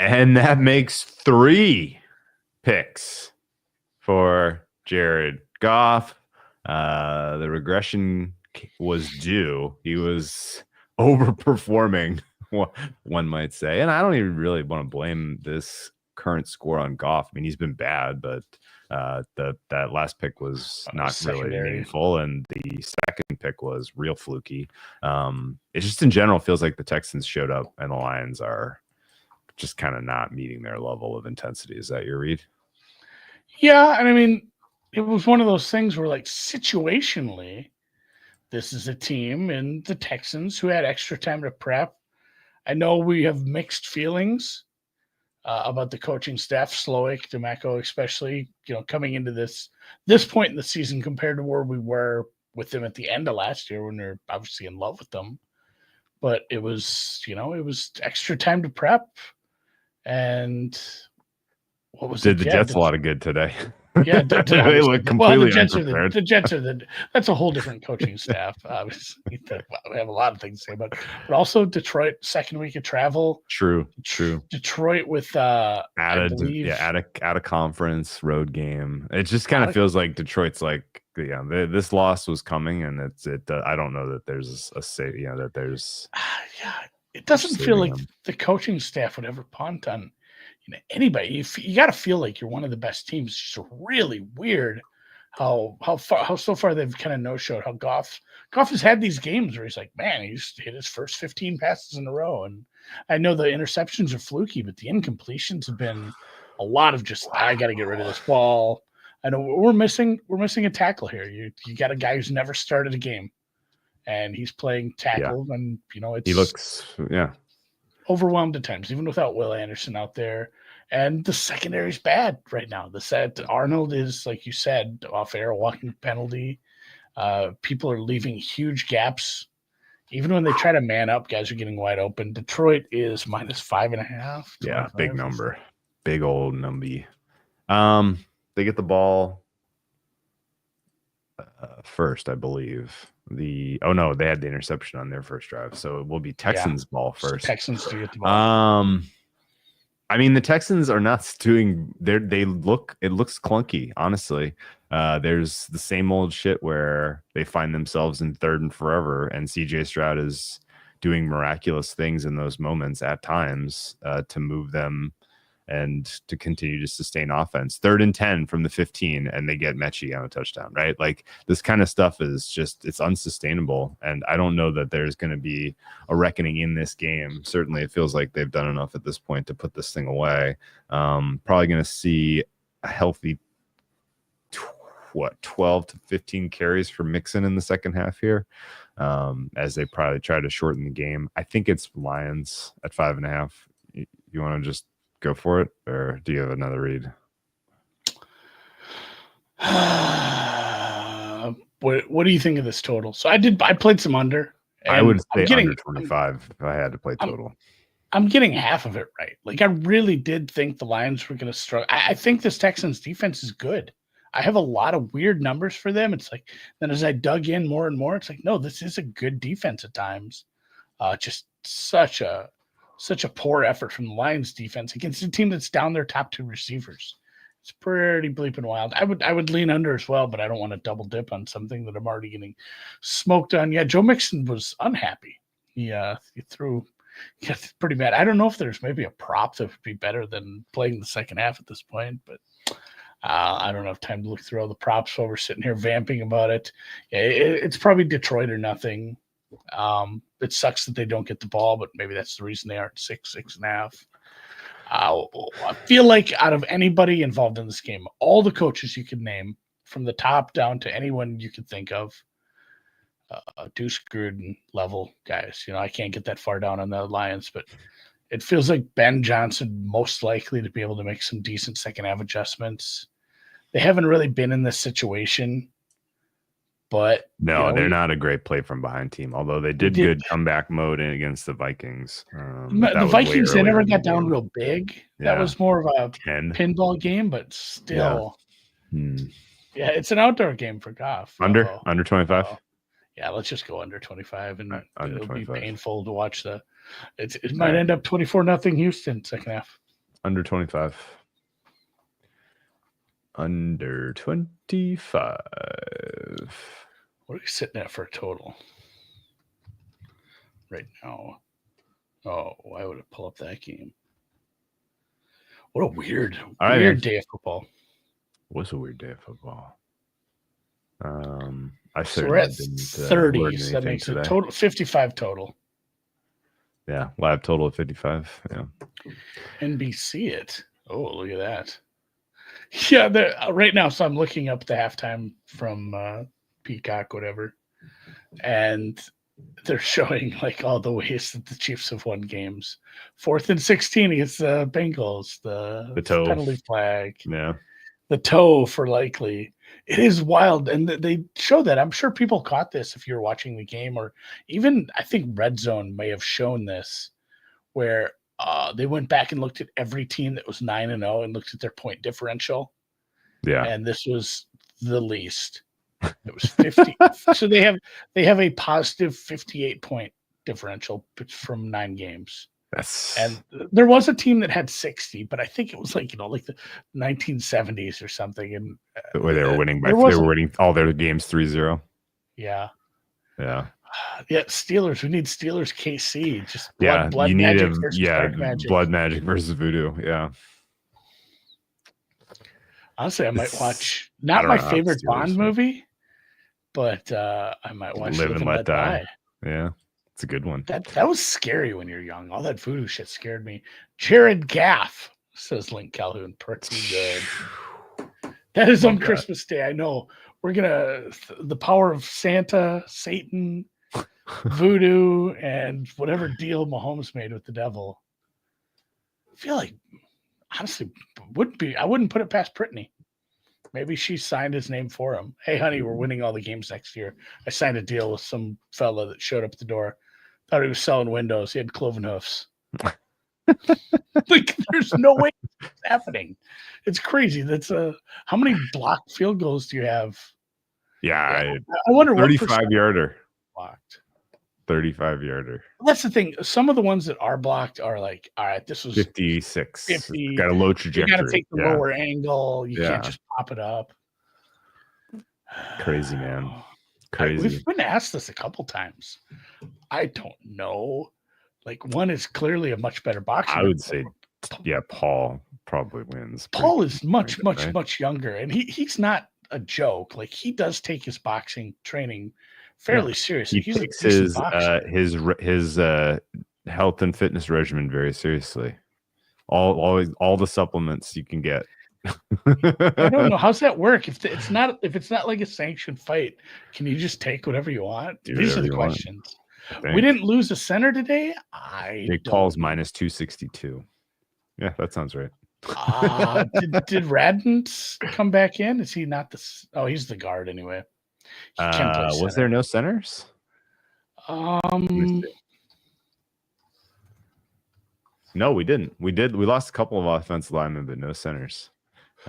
And that makes 3 picks for Jared Goff. The regression was due. He was overperforming, one might say. And I don't even really want to blame this current score on Goff. I mean, he's been bad, but that last pick was not really meaningful, and the second pick was real fluky. It just in general feels like the Texans showed up and the Lions are just kind of not meeting their level of intensity. Is that your read? Yeah, and I mean, it was one of those things where, like, situationally, this is a team in the Texans who had extra time to prep. I know we have mixed feelings about the coaching staff, Slowick, DeMeco, especially, coming into this point in the season compared to where we were with them at the end of last year when we were obviously in love with them. But it was, it was extra time to prep. And what was it? Did the Jets a lot of good today? Yeah, they look completely the Jets are that's a whole different coaching staff. Obviously, we have a lot of things to say about, but also Detroit, second week of travel. True. Detroit with added a conference road game. It just kind of feels like Detroit's like, this loss was coming, and I don't know that there's a say, that there's. It doesn't feel like the coaching staff would ever punt on anybody. You got to feel like you're one of the best teams. It's just really weird how so far they've kind of no-showed. How Goff has had these games where he's like, man, he's hit his first 15 passes in a row, and I know the interceptions are fluky, but the incompletions have been a lot of just, I got to get rid of this ball. I know we're missing a tackle here. You got a guy who's never started a game, and he's playing tackle, and he looks overwhelmed at times, even without Will Anderson out there. And the secondary is bad right now. Arnold is, like you said, off air, walking penalty. People are leaving huge gaps. Even when they try to man up, guys are getting wide open. Detroit is -5.5. Yeah, big number. Big old numby. They get the ball first, I believe. They had the interception on their first drive, so it will be Texans ball first. So Texans do get the ball. I mean, the Texans are not doing. It looks clunky, honestly. There's the same old shit where they find themselves in third and forever, and CJ Stroud is doing miraculous things in those moments at times to move them and to continue to sustain offense. 3rd and 10 from the 15, and they get Mechie on a touchdown, right? Like, this kind of stuff is just, it's unsustainable. And I don't know that there's going to be a reckoning in this game. Certainly it feels like they've done enough at this point to put this thing away. Probably going to see a healthy 12 to 15 carries for Mixon in the second half here, as they probably try to shorten the game. I think it's Lions at 5.5. You want to just go for it, or do you have another read? What do you think of this total? So I played some under. I would say under 25 if I had to play total. I'm getting half of it right. Like, I really did think the Lions were going to struggle. I think this Texans defense is good. I have a lot of weird numbers for them. It's like, then as I dug in more and more, it's like, no, this is a good defense at times. Just such a poor effort from the Lions defense against a team that's down their top 2 receivers. It's pretty bleeping wild. I would lean under as well, but I don't want to double dip on something that I'm already getting smoked on. Yeah, Joe Mixon was unhappy. He threw pretty bad. I don't know if there's maybe a prop that would be better than playing the second half at this point, but I don't have time to look through all the props while we're sitting here vamping about it. It's probably Detroit or nothing. It sucks that they don't get the ball, but maybe that's the reason they aren't 6.5. I feel like out of anybody involved in this game, all the coaches you could name, from the top down to anyone you could think of, Deuce Gruden level guys. I can't get that far down on the Lions, but it feels like Ben Johnson most likely to be able to make some decent second half adjustments. They haven't really been in this situation. But no, they're not a great play from behind team, although they did good comeback mode against the Vikings. The Vikings, they never got down real big. That was more of a pinball game, but still. Yeah, it's an outdoor game for Goff. Under 25? Yeah, let's just go under 25, and it'll be painful to watch it might end up 24-0 Houston second half. Under 25. Under 25. What are you sitting at for a total right now? Oh, why would it pull up that game? What a weird All right, man. day of football. What's a weird day of football? I So we're certainly at didn't 30, learn so that anything makes today. it total 55 total. Yeah, lab total of 55. Yeah. NBC it. Oh, look at that. Yeah, right now. So I'm looking up the halftime from Peacock, whatever, and they're showing like all the ways that the Chiefs have won games. 4th and 16 against the Bengals. The toe. penalty flag. Yeah. The toe for likely. It is wild, and they show that. I'm sure people caught this if you were watching the game, or even I think Red Zone may have shown this, where they went back and looked at every team that was 9-0 and looked at their point differential. Yeah. And this was the least. It was 50. So they have a positive 58 point differential from 9 games. And there was a team that had 60, but I think it was like the 1970s or something. And where they were winning they were winning all their games 3-0. Yeah. Yeah. Yeah, Steelers. We need Steelers KC. Just blood you need magic versus dark magic. Blood magic versus voodoo. Yeah. Honestly, I might watch not my favorite Bond movie, but I might watch Live and Let Die. Yeah. It's a good one. That was scary when you're young. All that voodoo shit scared me. Jared Gaff, says Link Calhoun. Pretty good. That is on Christmas Day. I know. We're the power of Santa, Satan, voodoo, and whatever deal Mahomes made with the devil. I feel like, honestly, I wouldn't put it past Brittany. Maybe she signed his name for him. Hey, honey, we're winning all the games next year. I signed a deal with some fella that showed up at the door. Thought he was selling windows. He had cloven hoofs. Like, there's no way it's happening. It's crazy. That's how many blocked field goals do you have? Yeah, I wonder 35-yarder. Blocked. 35-yarder. That's the thing. Some of the ones that are blocked are like, all right, this was 56. 50. Got a low trajectory. You got to take the lower angle. You can't just pop it up. Crazy, man. Crazy. We've been asked this a couple times. I don't know. Like, one is clearly a much better boxer. I would say, Paul probably wins. Paul is much younger, and he's not a joke. Like, he does take his boxing training fairly seriously. He takes his health and fitness regimen very seriously. All the supplements you can get. I don't know, how's that work if it's not like a sanctioned fight. Can you just take whatever you want? These are the questions. We didn't lose a center today. Jake Paul's minus 262. Yeah, that sounds right. Did Radden come back in? Is he not the? Oh, he's the guard anyway. Was there no centers? No, we didn't. We lost a couple of offensive linemen, but no centers.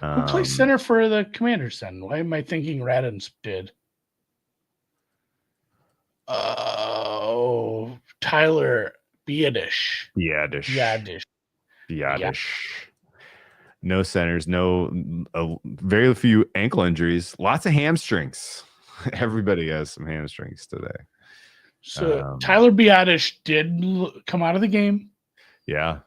Who plays center for the Commanders then? Why am I thinking Radden did? Tyler Biadish. No centers, very few ankle injuries, lots of hamstrings. Everybody has some hamstrings today. So Tyler Biadish did come out of the game. Yeah.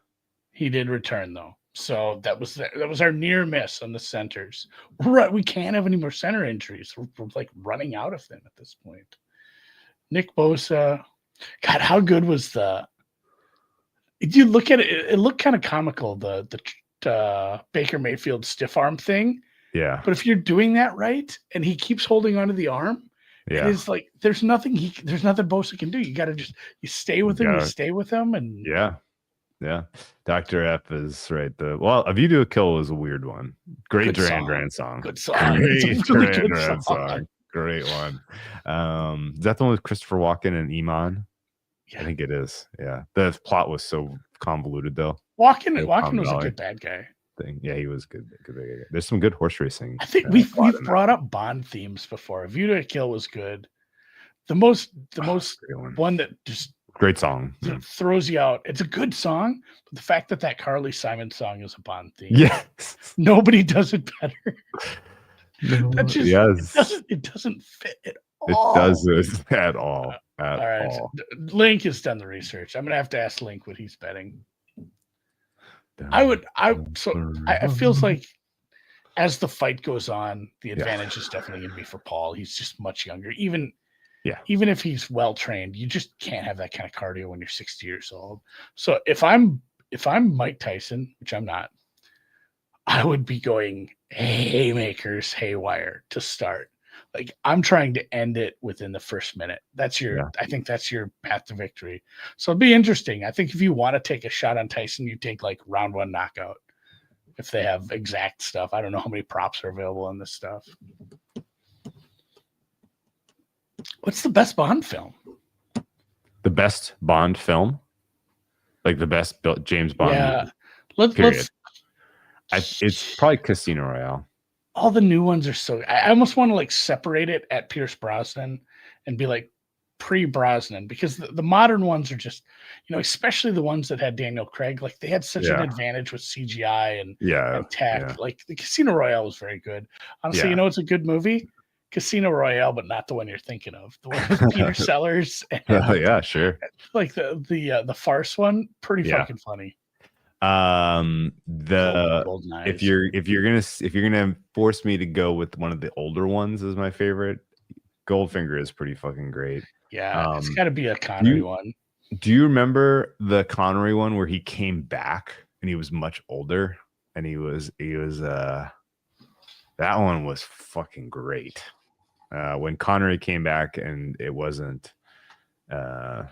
He did return though. So that was our near miss on the centers. Right, we can't have any more center injuries. We're like running out of them at this point. Nick Bosa, God, how good was if you look at it, it looked kind of comical, the Baker Mayfield stiff arm thing. Yeah. But if you're doing that right and he keeps holding onto the arm, it's like there's nothing Bosa can do. You got to you stay with him, and yeah. Dr. F is right. A View to a Kill was a weird one. Great Duran Duran song. Good song. Great Duran Duran song. Great one. Is that the one with Christopher Walken and Iman? Yeah. I think it is. Yeah. The plot was so convoluted though. Walken was a good bad guy. Thing. Yeah, he was good. There's some good horse racing. I think we've brought up Bond themes before. A View to a Kill was good. The most one that just Great song. It throws you out. It's a good song, but the fact that Carly Simon song is a Bond theme, Yes. nobody does it better. No. That just Yes. it doesn't fit at It all. doesn't at all. At All right, all. Link has done the research. I'm gonna have to ask Link what he's betting. It feels like as the fight goes on, the advantage is definitely going to be for Paul. He's just much younger. Even if he's well trained, you just can't have that kind of cardio when you're 60 years old. So if I'm Mike Tyson, which I'm not, I would be going haymakers haywire to start. Like, I'm trying to end it within the first minute. I think that's your path to victory. So it'd be interesting. I think if you want to take a shot on Tyson, you take like round 1 knockout. If they have exact stuff, I don't know how many props are available in this stuff. What's the best Bond film? The best Bond film, like the best James Bond. Yeah, movie, it's probably Casino Royale. All the new ones are so. I almost want to like separate it at Pierce Brosnan and be like pre-Brosnan, because the modern ones are just, especially the ones that had Daniel Craig, like they had such an advantage with CGI and tech. Yeah. Like the Casino Royale was very good. Honestly, it's a good movie, Casino Royale, but not the one you're thinking of. The one with Peter Sellers. And, yeah, sure. Like the farce one, pretty fucking funny. If you're gonna force me to go with one of the older ones as my favorite, Goldfinger is pretty fucking great. Yeah, it's got to be a Connery one. Do you remember the Connery one where he came back and he was much older and he was that one was fucking great. When Connery came back and it wasn't let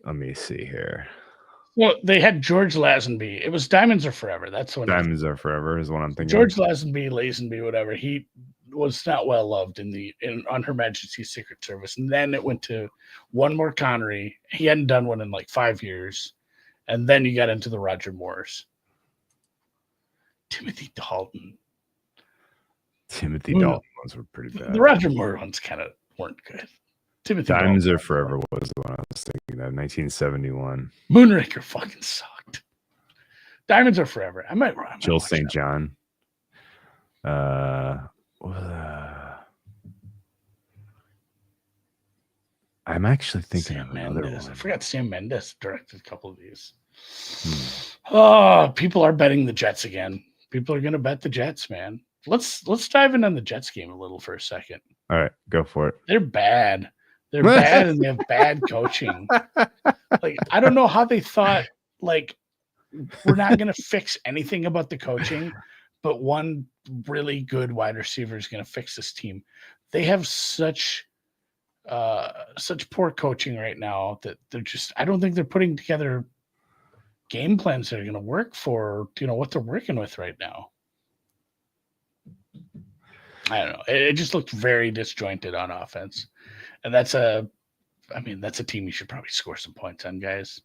me see here. Well, they had George Lazenby. It was Diamonds Are Forever. That's what Diamonds Are Forever is what I'm thinking. George Lazenby, whatever. He was not well loved on Her Majesty's Secret Service, and then it went to one more Connery. He hadn't done one in like 5 years, and then you got into the Roger Moores. Timothy Dalton ones were pretty bad. The Roger Moore ones kind of weren't good. Diamonds Are Forever was the one I was thinking of, 1971. Moonraker fucking sucked. Diamonds Are Forever. I might Jill St. John. I'm actually thinking of another one. I forgot Sam Mendes directed a couple of these. Oh, people are betting the Jets again. People are going to bet the Jets, man. Let's dive in on the Jets game a little for a second. All right, go for it. They're bad. They're bad, and they have bad coaching. Like, I don't know how they thought, like, we're not going to fix anything about the coaching, but one really good wide receiver is going to fix this team. They have such poor coaching right now that they're just, I don't think they're putting together game plans that are going to work for, what they're working with right now. I don't know. It just looked very disjointed on offense. And that's a team you should probably score some points on, guys.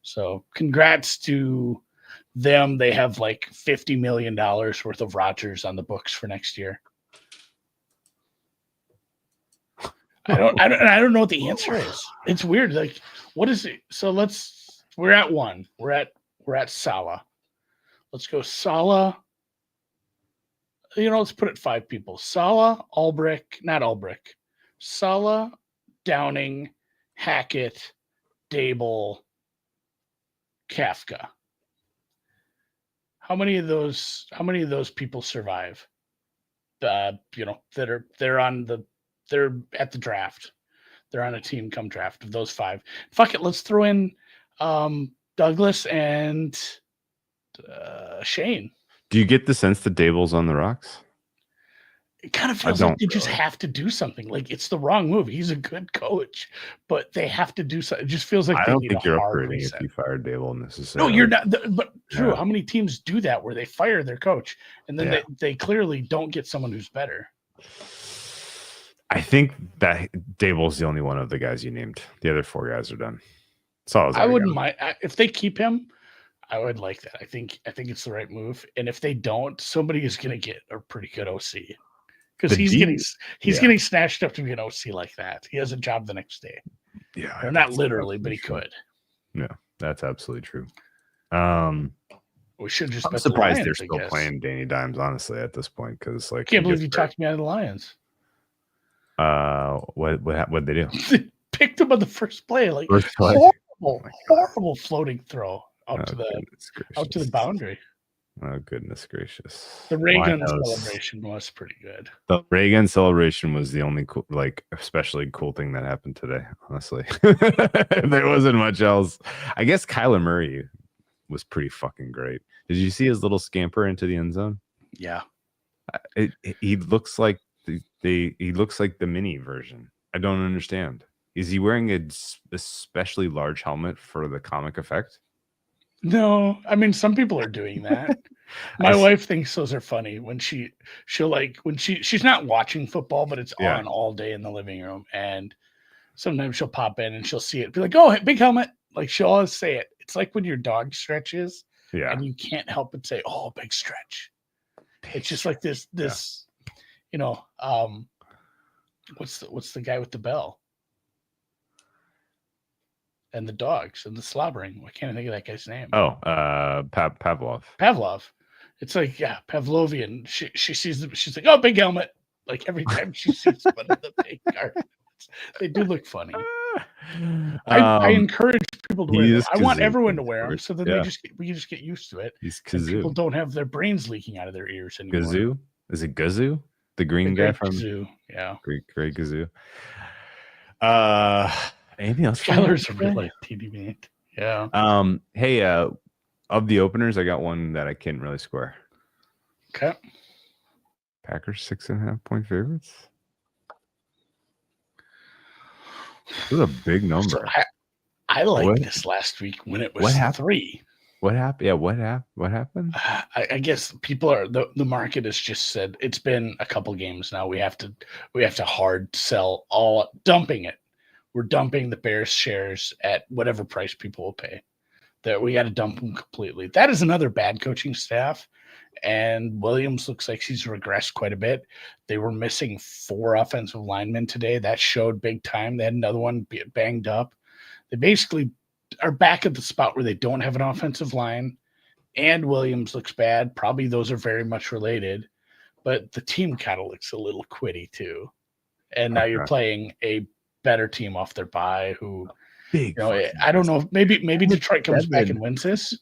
So congrats to them. They have like $50 million worth of Rodgers on the books for next year. I don't know what the answer is. It's weird. Like, what is it? So we're at one. We're at Salah. Let's go Salah. Let's put it 5 people. Salah, Salah, Downing, Hackett, Dable, Kafka. How many of those people survive? They're at the draft. They're on a team come draft of those 5. Fuck it, let's throw in Douglas and Shane. Do you get the sense that Dable's on the rocks? It kind of feels like they just have to do something. Like, it's the wrong move. He's a good coach, but they have to do something. It just feels like I don't think you're upgrading if you fired Dable necessarily. No, you're not. But true. How many teams do that where they fire their coach and then they clearly don't get someone who's better? I think that Dable's the only one of the guys you named. The other 4 guys are done. I wouldn't mind if they keep him. I would like that. I think it's the right move. And if they don't, somebody is going to get a pretty good OC because he's getting snatched up to be an OC like that. He has a job the next day. Yeah, or not that's literally, but absolutely he true. could. No, that's absolutely true. We should just I'm bet the surprised they're Lions, I still guess. playing Danny Dimes, honestly, at this point, because like Can't he believe gets you hurt. talked me out of the Lions. What'd they do? They picked him on the first play, like First play? Oh my God. horrible floating throw out to Goodness the gracious. boundary. Oh goodness gracious. The Reagan Winos. celebration was pretty good. The Reagan celebration was the only cool, like, especially cool thing that happened today. Honestly, there wasn't much else. I guess Kyler Murray was pretty fucking great. Did you see his little scamper into the end zone? Yeah. He looks like he looks like the mini version. I don't understand. Is he wearing a especially large helmet for the comic effect? No, I mean some people are doing that. My wife thinks those are funny when she'll like when she's not watching football, but it's Yeah. on all day in the living room, and sometimes she'll pop in and she'll see it, be like, "Oh, big helmet!" Like she'll always say it. It's like when your dog stretches, Yeah. and you can't help but say, "Oh, big stretch." It's just like this, you know, what's the guy with the bell and the dogs and the slobbering? Why can't I think of that guy's name? Oh, Pavlov. Pavlov. It's like, yeah, Pavlovian. She sees them, she's like, "Oh, big helmet." Like every time she sees one of the big cards, they do look funny. I encourage people to wear them. I want everyone to wear them, so then we just get used to it. He's And Kazoo. people don't have their brains leaking out of their ears anymore. Kazoo? Is it Gazoo? The green guy from Kazoo. Yeah. Great Gazoo. Anything else? Skylar's a real life TD man. Yeah. Hey, of the openers, I got one that I can't really score. Okay. Packers 6.5-point favorites. This is a big number. So I liked this last week when it was 3. What happened? Yeah, what happened? I guess people are the market has just said it's been a couple games now. We have to hard sell all dumping it. We're dumping the Bears shares at whatever price people will pay. That we got to dump them completely. That is another bad coaching staff. And Williams looks like he's regressed quite a bit. They were missing 4 offensive linemen today. That showed big time. They had another one banged up. They basically are back at the spot where they don't have an offensive line, and Williams looks bad. Probably those are very much related, but the team kind of looks a little quitty too. And now you're playing a better team off their bye who big. I don't know. Maybe Detroit comes back and wins this.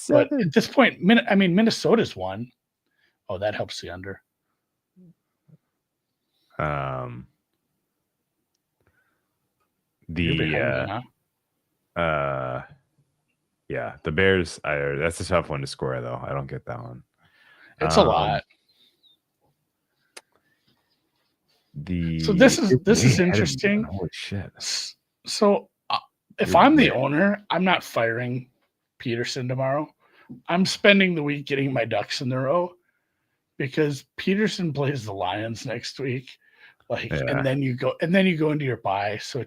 But at this point, Minnesota's won. Oh, that helps the under. Yeah, the Bears. That's a tough one to score, though. I don't get that one. It's a lot. So this is interesting. Holy shit! So if I'm the owner, I'm not firing Peterson tomorrow. I'm spending the week getting my ducks in a row because Peterson plays the Lions next week. And then you go into your bye. So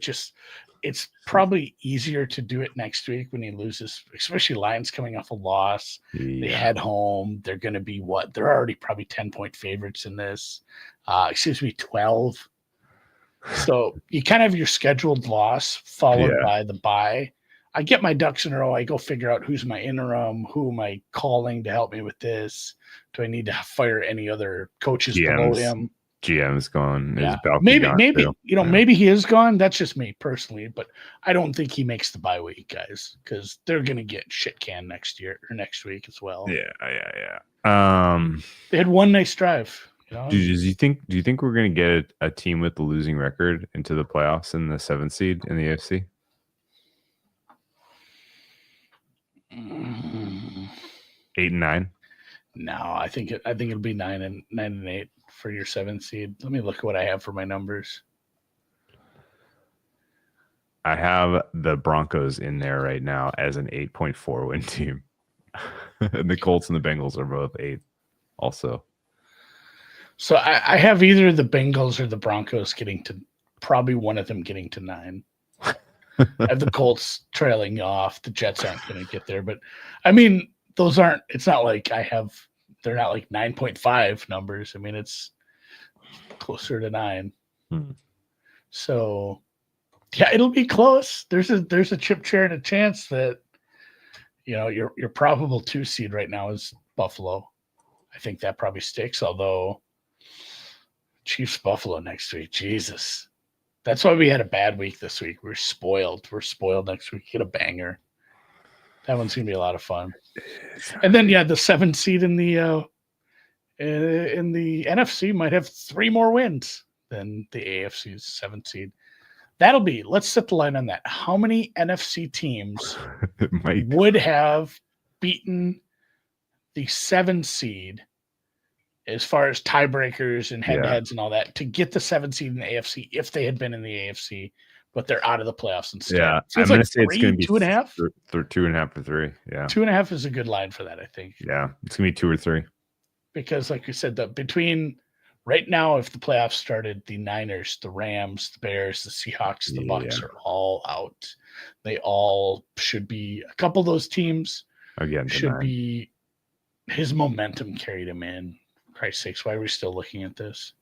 it's probably easier to do it next week when he loses, especially Lions coming off a loss. Yeah. They head home. They're going to be what? They're already probably 10-point favorites in this. 12. So you kind of have your scheduled loss followed by the bye. I get my ducks in a row. I go figure out who's my interim, who am I calling to help me with this? Do I need to fire any other coaches below him? GM's gone. Yeah. Maybe he is gone. That's just me personally, but I don't think he makes the bye week, guys, because they're gonna get shit canned next week as well. Yeah. They had one nice drive. Do you think we're gonna get a team with the losing record into the playoffs in the 7th seed in the AFC? 8-9. No, I think it'll be 9-8 for your 7th seed. Let me look at what I have for my numbers. I have the Broncos in there right now as an 8.4 win team. And the Colts and the Bengals are both 8 also. So I have either the Bengals or the Broncos probably one of them getting to 9. I have the Colts trailing off. The Jets aren't going to get there, but I mean, it's not like they're not like 9.5 numbers. I mean, it's closer to 9. So Yeah, it'll be close. There's a chip chair and a chance that your probable 2 seed right now is Buffalo. I think that probably sticks. Although Chiefs Buffalo next week, Jesus, that's why we had a bad week this week. We're spoiled. We're spoiled next week. Get a banger. That one's gonna be a lot of fun. And then the 7 seed in the NFC might have 3 more wins than the AFC's 7 seed. Let's set the line on that. How many NFC teams would have beaten the 7 seed as far as tiebreakers and head-to-heads and all that to get the 7 seed in the AFC if they had been in the AFC, but they're out of the playoffs instead? Yeah, I'm going to say it's going to be 2.5. 2.5 or 3. Yeah, 2.5 is a good line for that, I think. Yeah, it's going to be 2 or 3 because, like you said, between right now, if the playoffs started, the Niners, the Rams, the Bears, the Seahawks, the Bucks are all out. They all should be. A couple of those teams should be. His momentum carried him in. For Christ's sakes, why are we still looking at this?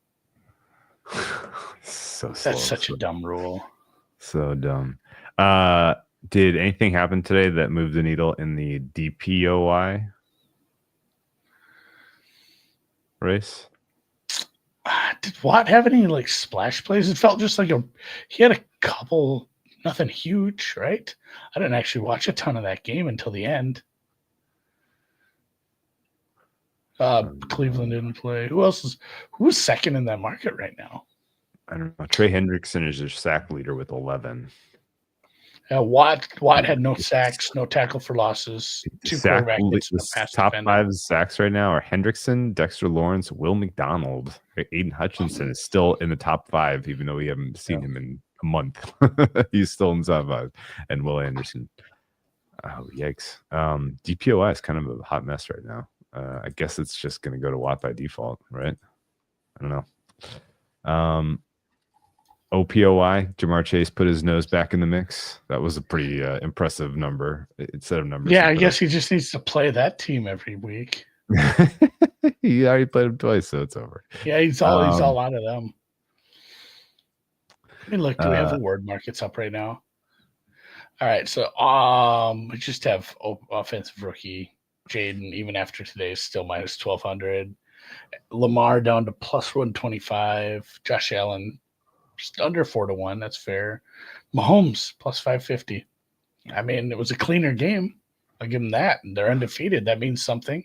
That's such a dumb rule. So dumb. Did anything happen today that moved the needle in the DPOY race? Did Watt have any splash plays? It felt just like he had a couple, nothing huge, right? I didn't actually watch a ton of that game until the end. Cleveland didn't play. Who's second in that market right now? I don't know. Trey Hendrickson is your sack leader with 11. Watt had no sacks, no tackle for losses. 2 quarterback hits. The top 5 sacks right now are Hendrickson, Dexter Lawrence, Will McDonald. Aiden Hutchinson is still in the top 5, even though we haven't seen him in a month. He's still in the top 5. And Will Anderson. Oh, yikes. DPOI is kind of a hot mess right now. I guess it's just going to go to Watt by default, right? I don't know. OPOY, Jamar Chase put his nose back in the mix. That was a pretty impressive number. Set of numbers. Yeah, I guess he just needs to play that team every week. He already played him twice, so it's over. Yeah, he's all out of them. I mean, look, do we have award markets up right now? All right, so we just have offensive rookie Jaden, even after today, is still minus 1,200. Lamar down to plus 125. Josh Allen just under 4-1. That's fair. Mahomes plus 550. I mean, it was a cleaner game. I'll give them that. And they're undefeated. That means something.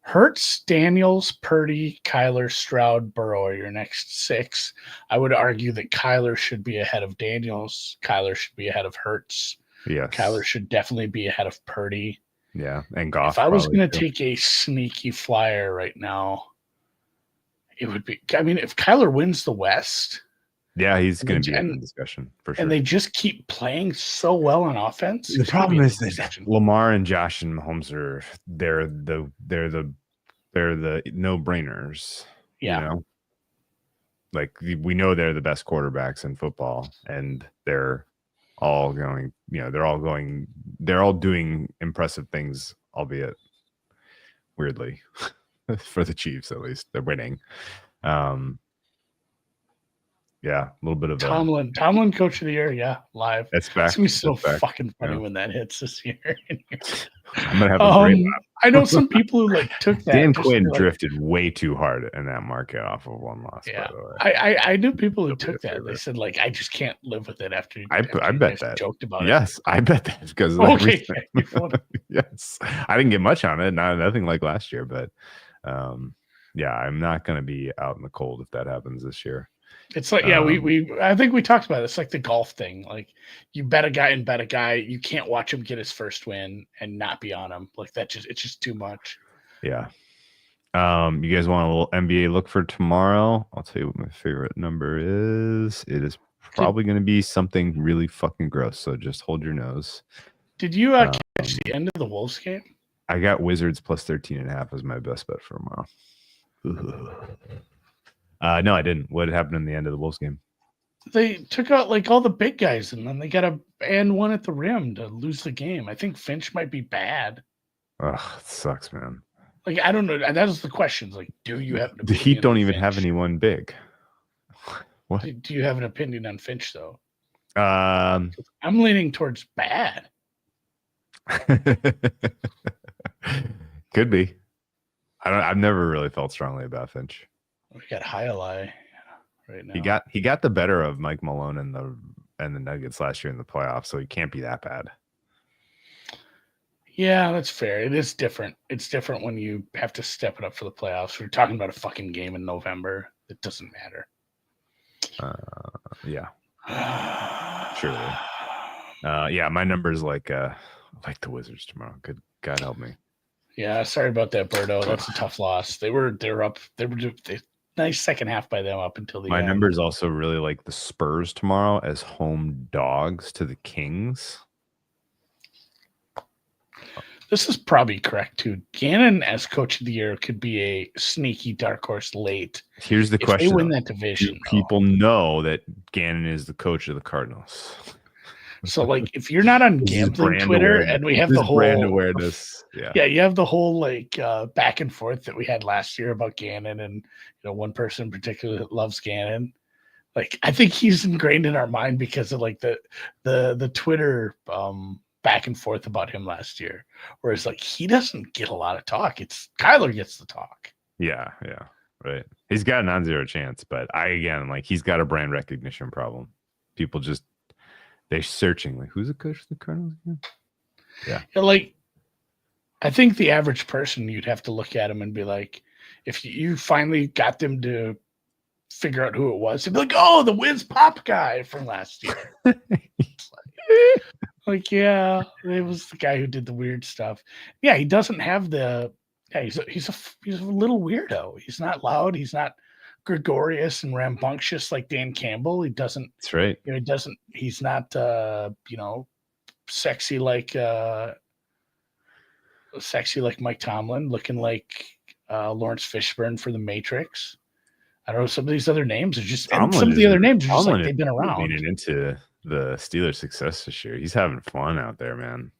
Hurts, Daniels, Purdy, Kyler, Stroud, Burrow are your next 6. I would argue that Kyler should be ahead of Daniels. Kyler should be ahead of Hurts. Yes. Kyler should definitely be ahead of Purdy. Yeah, and Goff. If I was going to take a sneaky flyer right now, it would be. I mean, if Kyler wins the West, yeah, he's going to be in the discussion for sure. And they just keep playing so well on offense. The problem is that Lamar and Josh and Mahomes they're the no brainers. Yeah, you know? Like we know they're the best quarterbacks in football, and they're all going. They're all doing impressive things, albeit weirdly for the Chiefs. At least they're winning. Yeah, a little bit of Tomlin, coach of the year. Yeah, live. That's back. It's gonna be so fucking funny when that hits this year. I'm gonna have a great laugh. I know some people who took that. Dan Quinn drifted way too hard in that market off of one loss. Yeah, by the way. I knew people who took that. They said I just can't live with it after. I bet that joked about it. Yes, I bet that because okay. Yes, I didn't get much on it. Nothing like last year, but yeah, I'm not gonna be out in the cold if that happens this year. It's like, I think we talked about it. It's like the golf thing. Like you bet a guy and bet a guy, you can't watch him get his first win and not be on him. Like it's just too much. Yeah. You guys want a little NBA look for tomorrow? I'll tell you what my favorite number is. It is probably going to be something really fucking gross. So just hold your nose. Did you catch the end of the Wolves game? I got Wizards plus 13.5 as my best bet for tomorrow. No, I didn't. What happened in the end of the Wolves game? They took out all the big guys, and then they got a and one at the rim to lose the game. I think Finch might be bad. Ugh, it sucks, man. I don't know. That was the questions. Do you have the Heat don't even have anyone big? What? Do you have an opinion on Finch though? Um, I'm leaning towards bad. could be. I've never really felt strongly about Finch. We got Highlight right now. He got the better of Mike Malone and the Nuggets last year in the playoffs, so he can't be that bad. Yeah, that's fair. It is different. It's different when you have to step it up for the playoffs. We're talking about a fucking game in November. It doesn't matter. Yeah, surely. Yeah, my number is like the Wizards tomorrow. Good God help me. Yeah, sorry about that, Birdo. That's a tough loss. They're up. Nice second half by them up until the My end. number is also really like the Spurs tomorrow as home dogs to the Kings. This is probably correct too. Gannon as coach of the year could be a sneaky dark horse late. Here's the If question: they win that division, do people know that Gannon is the coach of the Cardinals? So, like, if you're not on gambling Twitter, awareness. and we have This the whole brand awareness, yeah, you have the whole like back and forth that we had last year about Gannon, and one person in particular that loves Gannon. Like, I think he's ingrained in our mind because of like the Twitter back and forth about him last year. Whereas like he doesn't get a lot of talk. It's Kyler gets the talk. Yeah, right. He's got a non-zero chance, but he's got a brand recognition problem. People just they're searching like, who's the coach of the Cardinals again? Yeah, like I think the average person, you'd have to look at him and be like, if you finally got them to figure out who it was, they'd be like, oh, the Wiz Pop guy from last year. Like, yeah, it was the guy who did the weird stuff. Yeah, he doesn't have the. Yeah, he's a little weirdo. He's not loud. He's not gregarious and rambunctious like Dan Campbell. He doesn't. that's right. He doesn't. He's not. Sexy like Mike Tomlin, looking like Lawrence Fishburne for The Matrix. I don't know. Some of these other names are just, and some of the other names are just like they've been around. Leaning into the Steelers' success this year, he's having fun out there, man.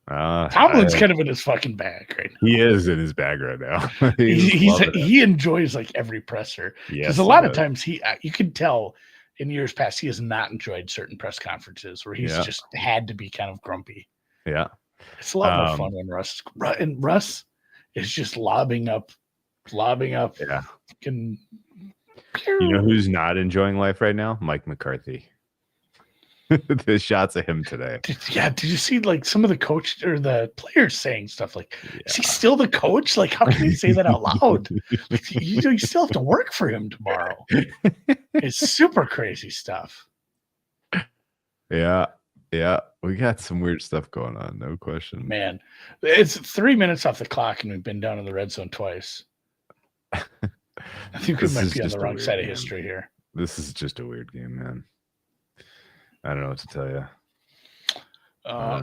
Tomlin's kind of in his fucking bag right now. He is in his bag right now. he enjoys like every presser because a lot of times you can tell in years past he has not enjoyed certain press conferences where he's just had to be kind of grumpy. Yeah, it's a lot more fun when Russ is just lobbing up. Yeah. You know who's not enjoying life right now? Mike McCarthy. The shots at him today. Did you see like some of the coach or the players saying stuff like, is he still the coach? Like, how can he say that out loud? Like, you still have to work for him tomorrow. It's super crazy stuff. Yeah. We got some weird stuff going on, no question. Man, it's 3 minutes off the clock and we've been down in the red zone twice. I think we might be on the wrong side of history here. This is just a weird game, man. I don't know what to tell you.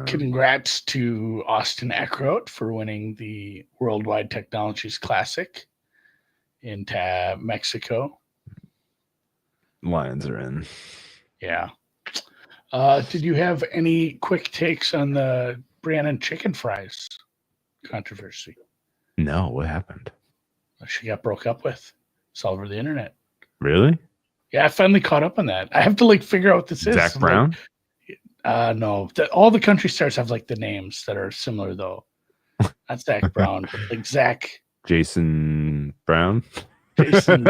Congrats to Austin Eckroat for winning the Worldwide Technologies Classic in Mexico. Lions are in. Yeah. Did you have any quick takes on the Brianna chicken fries controversy? No, what happened? She got broke up with. It's all over the internet. Really? Yeah, I finally caught up on that. I have to like figure out what this is. Zach Brown? Like, no. All the country stars have like the names that are similar though. Not Zach Brown, but like Zach. Jason Brown? Jason.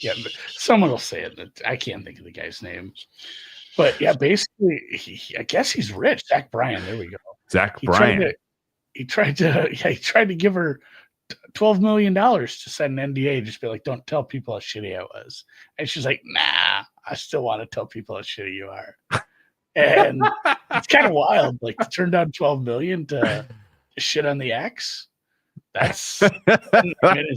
Yeah, someone will say it. I can't think of the guy's name. But yeah, basically, I guess he's rich. Zach Bryan. There we go. Zach Bryan. He tried to give her $12 million to sign an NDA, just be like, don't tell people how shitty I was. And she's like, nah, I still want to tell people how shitty you are. And it's kind of wild, like to turn down $12 million to shit on the ex. That's as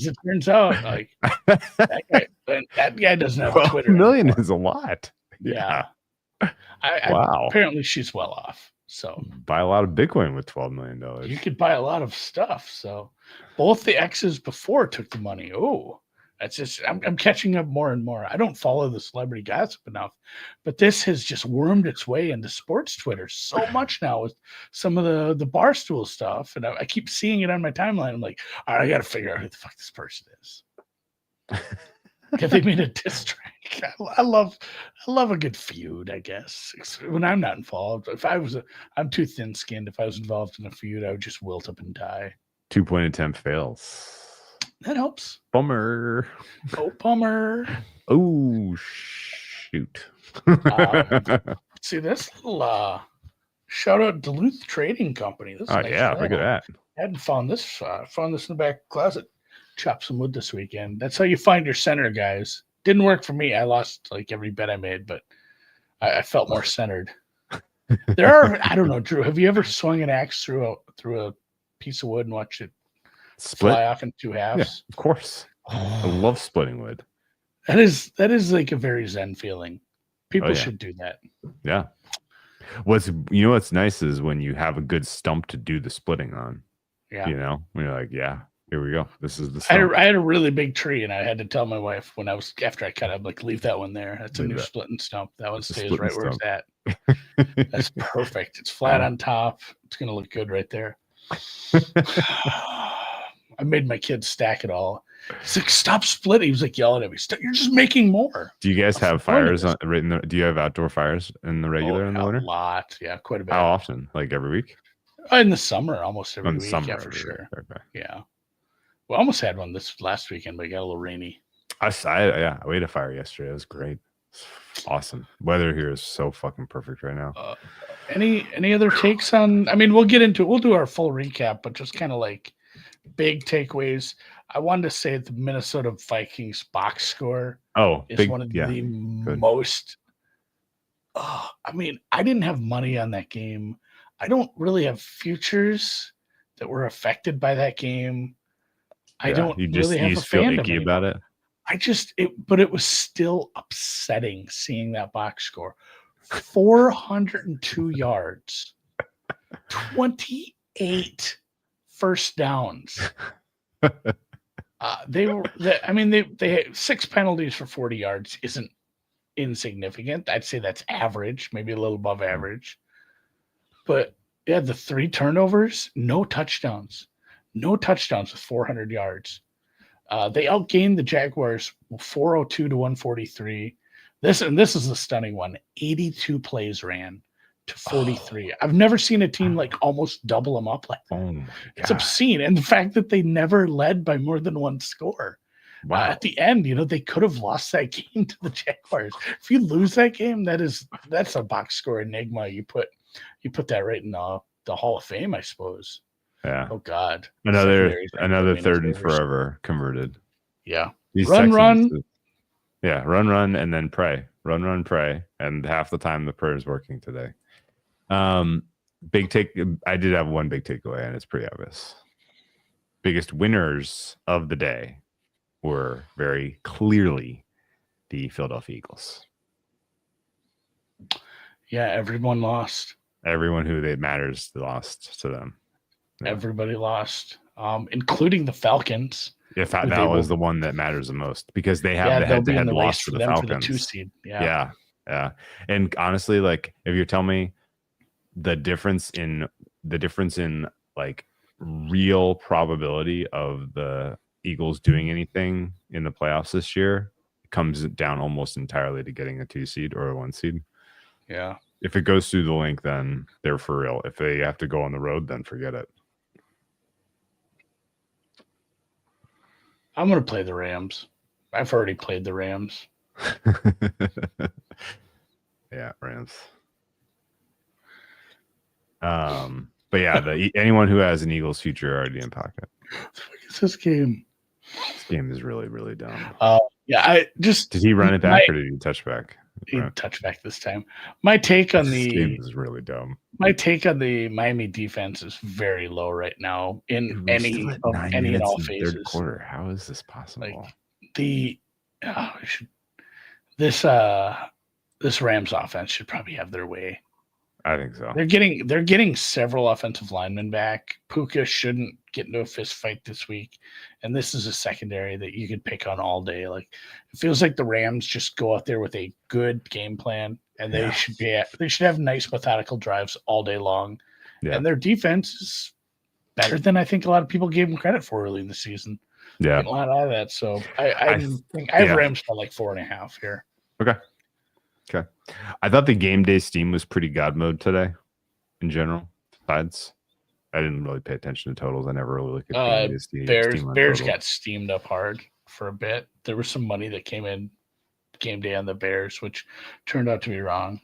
it turns out, like that guy doesn't have a Twitter. $12 million anymore. is a lot. Yeah. Wow. Apparently she's well off. So buy a lot of Bitcoin with $12 million. You could buy a lot of stuff. So both the exes before took the money. Oh, that's just I'm catching up more and more. I don't follow the celebrity gossip enough, but this has just wormed its way into sports Twitter so much now with some of the Barstool stuff. And I keep seeing it on my timeline. I'm like, all right, I got to figure out who the fuck this person is. Yeah, they made a diss track. I love a good feud, I guess. When I'm not involved. I'm too thin skinned. If I was involved in a feud, I would just wilt up and die. 2-point attempt fails. That helps. Bummer. Oh, bummer. Oh, shoot. See this little shout out Duluth Trading Company. This is Oh, nice yeah. flannel. Look at that. I hadn't found this. Found this in the back closet. Chop some wood this weekend. That's how you find your center, guys. Didn't work for me. I lost like every bet I made, but I felt more centered. There are, I don't know, Drew. Have you ever swung an axe through a piece of wood and watched it Split? fly off in two halves? Yeah, of course. I love splitting wood. That is like a very zen feeling. People should do that. Yeah. What's nice is when you have a good stump to do the splitting on. Yeah. You know, when you're like, yeah, here we go. This is the stump. I had a really big tree, and I had to tell my wife after I cut it, I'm like, leave that one there. That's a new splitting stump. That one stays right where it's at. That's perfect. It's flat on top. It's gonna look good right there. I made my kids stack it all. He's like, stop splitting. He was like yelling at me. You're just making more. Do you guys have fires do you have outdoor fires in the regular in the winter? A lot. Yeah, quite a bit. How often? Like every week? In the summer, almost every week. Summer, yeah, for sure. Okay. Yeah. We almost had one this last weekend, but it got a little rainy. I ate a fire yesterday. It was great. It's awesome. Weather here is so fucking perfect right now. Any other takes on? I mean, we'll get into it. We'll do our full recap, but just kind of like big takeaways. I wanted to say the Minnesota Vikings box score is one of the most. I mean, I didn't have money on that game. I don't really have futures that were affected by that game. I don't really have a feel icky about it. But it was still upsetting seeing that box score. 402 yards, 28 first downs. They had 6 penalties for 40 yards isn't insignificant. I'd say that's average, maybe a little above average. But yeah, the 3 turnovers, no touchdowns with 400 yards. They outgained the Jaguars 402 to 143. This is the stunning one. 82 plays ran to 43. I've never seen a team like almost double them up like that. It's obscene. And the fact that they never led by more than one score. Wow. At the end, they could have lost that game to the Jaguars. If you lose that game, that's a box score enigma. You put that right in the Hall of Fame, I suppose. Yeah. Oh God. Another third and forever converted. Yeah. Run, and then pray. Run, pray. And half the time the prayer is working today. Big take. I did have one big takeaway, and it's pretty obvious. Biggest winners of the day were very clearly the Philadelphia Eagles. Yeah, everyone lost. Everyone who it matters lost to them. Yeah. Everybody lost, including the Falcons. If that was the one that matters the most, because they have the head-to-head loss for the Falcons. For the 2 seed. Yeah. And honestly, like if you tell me the difference in like real probability of the Eagles doing anything in the playoffs this year, it comes down almost entirely to getting a 2 seed or a 1 seed. Yeah. If it goes through the link, then they're for real. If they have to go on the road, then forget it. I'm going to play the Rams. I've already played the Rams. Yeah, Rams. But yeah, anyone who has an Eagles future already in pocket. This game. This game is really, really dumb. Yeah, did he run it back or did he touch back? He touched back this time. My take on this game is really dumb. My take on the Miami defense is very low right now in any and all phases. Third quarter. How is this possible? This Rams offense should probably have their way. I think so. They're getting several offensive linemen back. Puka shouldn't get into a fist fight this week, and this is a secondary that you could pick on all day. Like it feels like the Rams just go out there with a good game plan, and they should have nice methodical drives all day long. Yeah. And their defense is better than I think a lot of people gave them credit for early in the season. Yeah. Getting a lot out of that. So I think I have yeah. Rams for like 4.5 here. Okay. I thought the game day steam was pretty god mode today in general. Besides, I didn't really pay attention to totals. I never really look at game day steam on Bears totals. got steamed up hard for a bit. There was some money that came in game day on the Bears, which turned out to be wrong.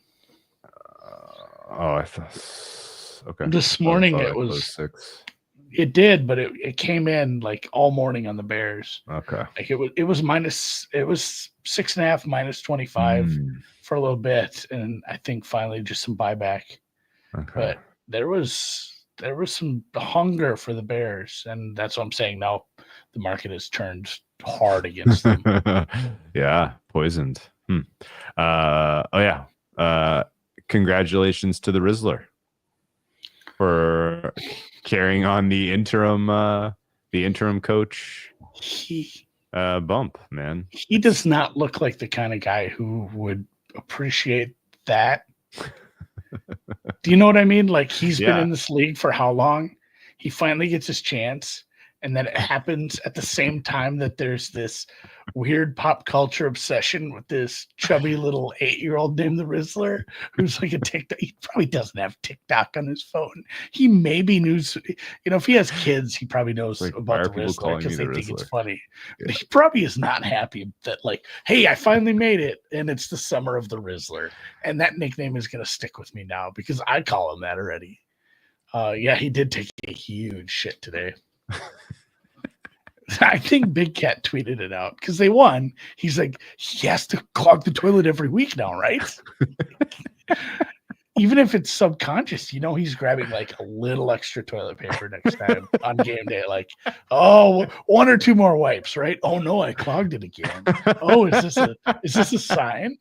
I thought okay. This morning it it was 6. It did, but it came in like all morning on the Bears. Okay. Like it was 6.5 minus 25 for a little bit, and I think finally just some buyback. Okay. But there was some hunger for the Bears, and that's what I'm saying. Now the market has turned hard against them. Yeah, poisoned. Congratulations to the Rizzler for carrying on the interim coach bump, man. He does not look like the kind of guy who would appreciate that. Do you know what I mean? Like he's been in this league for how long? He finally gets his chance, and then it happens at the same time that there's this weird pop culture obsession with this chubby little 8-year-old named the Rizzler, who's like a TikTok. He probably doesn't have TikTok on his phone. He maybe knows, if he has kids, he probably knows about the Rizzler because they think it's funny. Yeah. But he probably is not happy that, like, hey, I finally made it, and it's the summer of the Rizzler, and that nickname is going to stick with me now because I call him that already. He did take a huge shit today. I think Big Cat tweeted it out because they won. He's like, he has to clog the toilet every week now, right? Even if it's subconscious, he's grabbing like a little extra toilet paper next time on game day. Like, oh, 1 or 2 more wipes, right? Oh no, I clogged it again. Oh, is this a sign?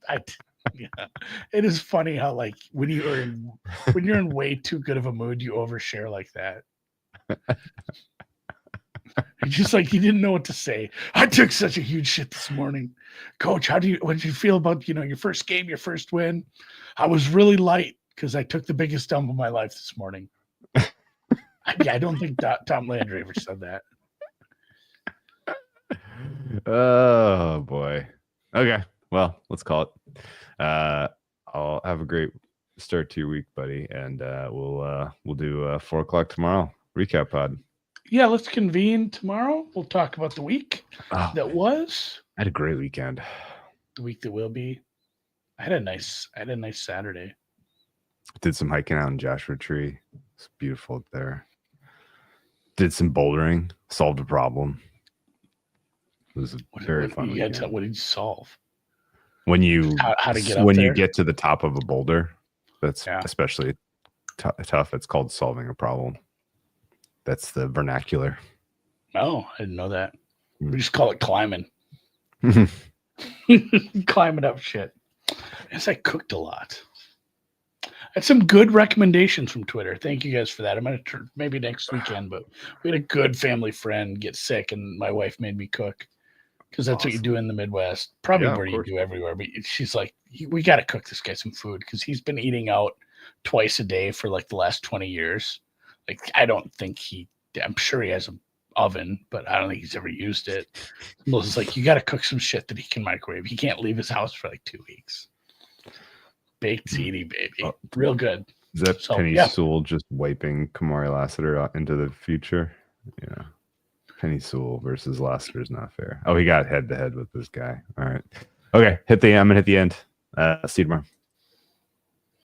It is funny how like when you're in way too good of a mood, you overshare like that. It's just like he didn't know what to say. I took such a huge shit this morning. Coach, what did you feel about, your first game, your first win? I was really light because I took the biggest dump of my life this morning. I don't think Tom Landry ever said that. Oh boy. Okay. Well, let's call it. I'll have a great start to your week, buddy. And we'll do 4 o'clock tomorrow. Recap pod. Yeah, let's convene tomorrow. We'll talk about the week that was. I had a great weekend. The week that will be. I had a nice Saturday. Did some hiking out in Joshua Tree. It's beautiful up there. Did some bouldering. Solved a problem. It was a very fun weekend. What did you solve? When you how to get up there? You get to the top of a boulder, that's especially tough. It's called solving a problem. That's the vernacular. Oh, I didn't know that. We just call it climbing. Climbing up shit. As I cooked a lot. I had some good recommendations from Twitter. Thank you guys for that. I'm going to maybe next weekend, but we had a good family friend get sick, and my wife made me cook because that's what you do in the Midwest. Probably where you do everywhere. But she's like, we got to cook this guy some food because he's been eating out twice a day for like the last 20 years. Like, I don't think I'm sure he has an oven, but I don't think he's ever used it. Melissa's like, you got to cook some shit that he can microwave. He can't leave his house for like 2 weeks. Baked ziti, baby. Real good. Is that Penny Sewell just wiping Kamari Lassiter out into the future? Yeah. Penny Sewell versus Lassiter is not fair. Oh, he got head to head with this guy. All right. Okay. I'm going to hit the end. See you tomorrow.